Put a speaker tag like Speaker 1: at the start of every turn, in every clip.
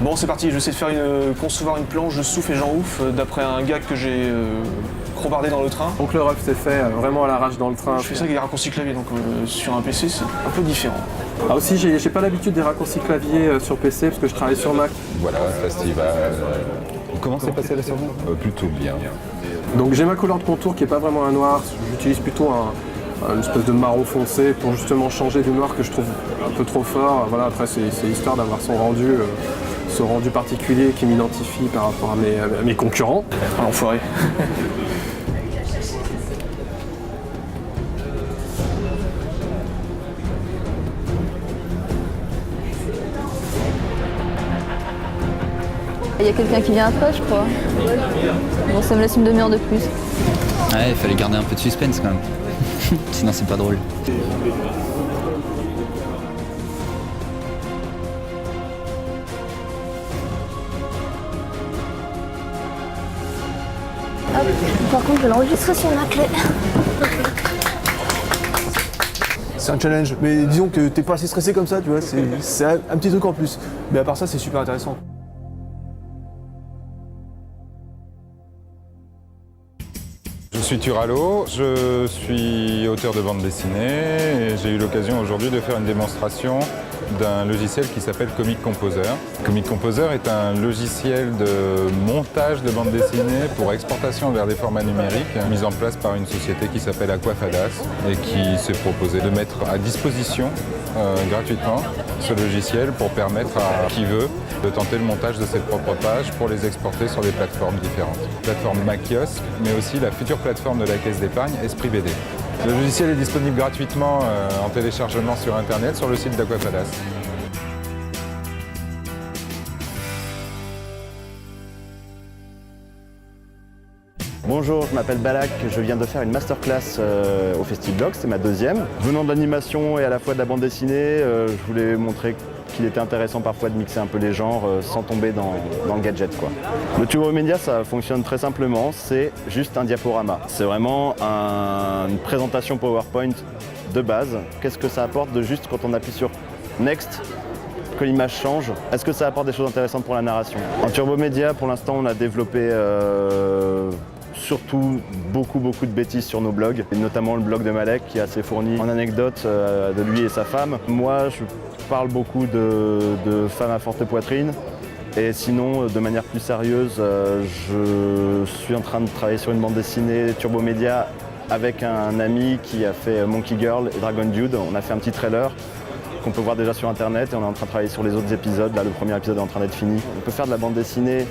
Speaker 1: Bon, c'est parti, je sais de faire concevoir une planche de souffle et Jean Ouf d'après un gag que j'ai crobardé dans le train.
Speaker 2: Donc le rough c'est fait vraiment à l'arrache dans le train.
Speaker 1: Je fais ça avec des raccourcis clavier, donc sur un PC c'est un peu différent.
Speaker 2: Ah aussi, j'ai pas l'habitude des raccourcis clavier sur PC parce que je travaille sur Mac.
Speaker 3: Voilà, festival. Comment s'est passé la soirée? Plutôt bien.
Speaker 2: Donc j'ai ma couleur de contour qui est pas vraiment un noir, j'utilise plutôt une espèce de marron foncé pour justement changer du noir que je trouve un peu trop fort. Voilà, après c'est histoire d'avoir son rendu particulier qui m'identifie par rapport à mes concurrents.
Speaker 1: Ah, l'enfoiré.
Speaker 4: Il y a quelqu'un qui vient après, je crois. Bon, ça me laisse une demi-heure de plus.
Speaker 5: Ouais, il fallait garder un peu de suspense quand même. Sinon c'est pas drôle.
Speaker 4: Hop. Par contre, je vais l'enregistrer sur ma clé.
Speaker 1: C'est un challenge, mais disons que t'es pas assez stressé comme ça, tu vois, c'est un petit truc en plus. Mais à part ça, c'est super intéressant.
Speaker 3: Je suis Turalo, je suis auteur de bande dessinée et j'ai eu l'occasion aujourd'hui de faire une démonstration d'un logiciel qui s'appelle Comic Composer. Comic Composer est un logiciel de montage de bande dessinée pour exportation vers des formats numériques, mis en place par une société qui s'appelle Aquafadas et qui s'est proposé de mettre à disposition gratuitement ce logiciel pour permettre à qui veut de tenter le montage de ses propres pages pour les exporter sur des plateformes différentes. Plateforme Mac-Kiosque, mais aussi la future plateforme de la Caisse d'épargne, Esprit BD. Le logiciel est disponible gratuitement en téléchargement sur Internet sur le site d'Aquafadas.
Speaker 6: Bonjour, je m'appelle Balak, je viens de faire une masterclass au Festiblog, c'est ma deuxième. Venant de l'animation et à la fois de la bande dessinée, je voulais montrer qu'il était intéressant parfois de mixer un peu les genres sans tomber dans le gadget, quoi. Le Turbo Media, ça fonctionne très simplement, c'est juste un diaporama. C'est vraiment une présentation PowerPoint de base. Qu'est-ce que ça apporte de juste quand on appuie sur Next, que l'image change? Est-ce que ça apporte des choses intéressantes pour la narration? En Turbo Media, pour l'instant, on a développé surtout beaucoup de bêtises sur nos blogs, et notamment le blog de Malek qui est assez fourni en anecdotes de lui et sa femme. Moi, je parle beaucoup de femmes à forte poitrine. Et sinon, de manière plus sérieuse, je suis en train de travailler sur une bande dessinée Turbo Media avec un ami qui a fait Monkey Girl et Dragon Dude. On a fait un petit trailer qu'on peut voir déjà sur Internet et on est en train de travailler sur les autres épisodes. Là, le premier épisode est en train d'être fini. On peut faire de la bande dessinée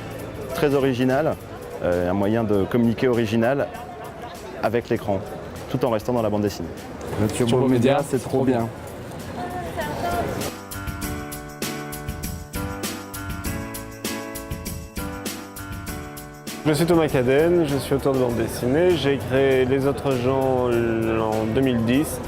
Speaker 6: très originale, un moyen de communiquer original avec l'écran, tout en restant dans la bande dessinée.
Speaker 2: Le Turbo Media, c'est trop bien.
Speaker 7: Je suis Thomas Cadenne, je suis auteur de bande dessinée. J'ai créé Les Autres gens en 2010.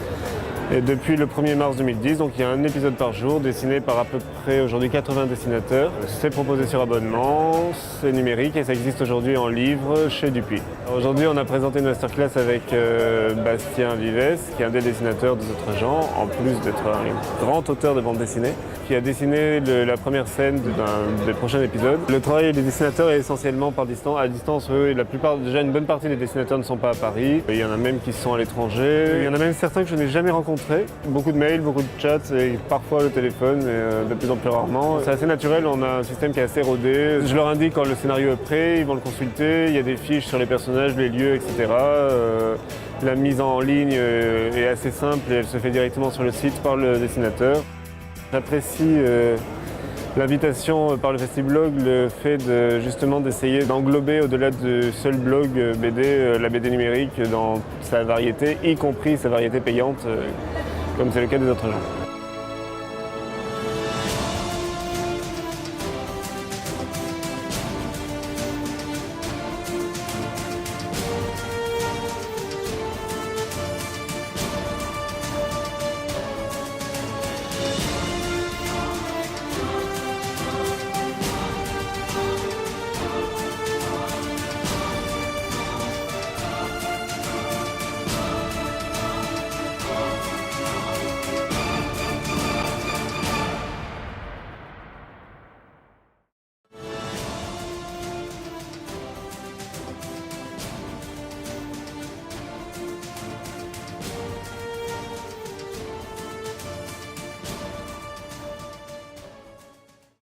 Speaker 7: Et depuis le 1er mars 2010, donc il y a un épisode par jour dessiné par à peu près aujourd'hui 80 dessinateurs. C'est proposé sur abonnement, c'est numérique et ça existe aujourd'hui en livre chez Dupuis. Aujourd'hui on a présenté une masterclass avec Bastien Vives, qui est un des dessinateurs des Autres gens, en plus d'être un grand auteur de bande dessinée, qui a dessiné la première scène des prochains épisodes. Le travail des dessinateurs est essentiellement à distance. Déjà une bonne partie des dessinateurs ne sont pas à Paris. Il y en a même qui sont à l'étranger. Il y en a même certains que je n'ai jamais rencontrés. Beaucoup de mails, beaucoup de chats et parfois le téléphone, et de plus en plus rarement. C'est assez naturel, on a un système qui est assez rodé. Je leur indique quand le scénario est prêt, ils vont le consulter, il y a des fiches sur les personnages, les lieux, etc. La mise en ligne est assez simple et elle se fait directement sur le site par le dessinateur. J'apprécie l'invitation par le Festiblog, le fait justement d'essayer d'englober au-delà du seul blog BD, la BD numérique dans sa variété, y compris sa variété payante, comme c'est le cas des Autres gens.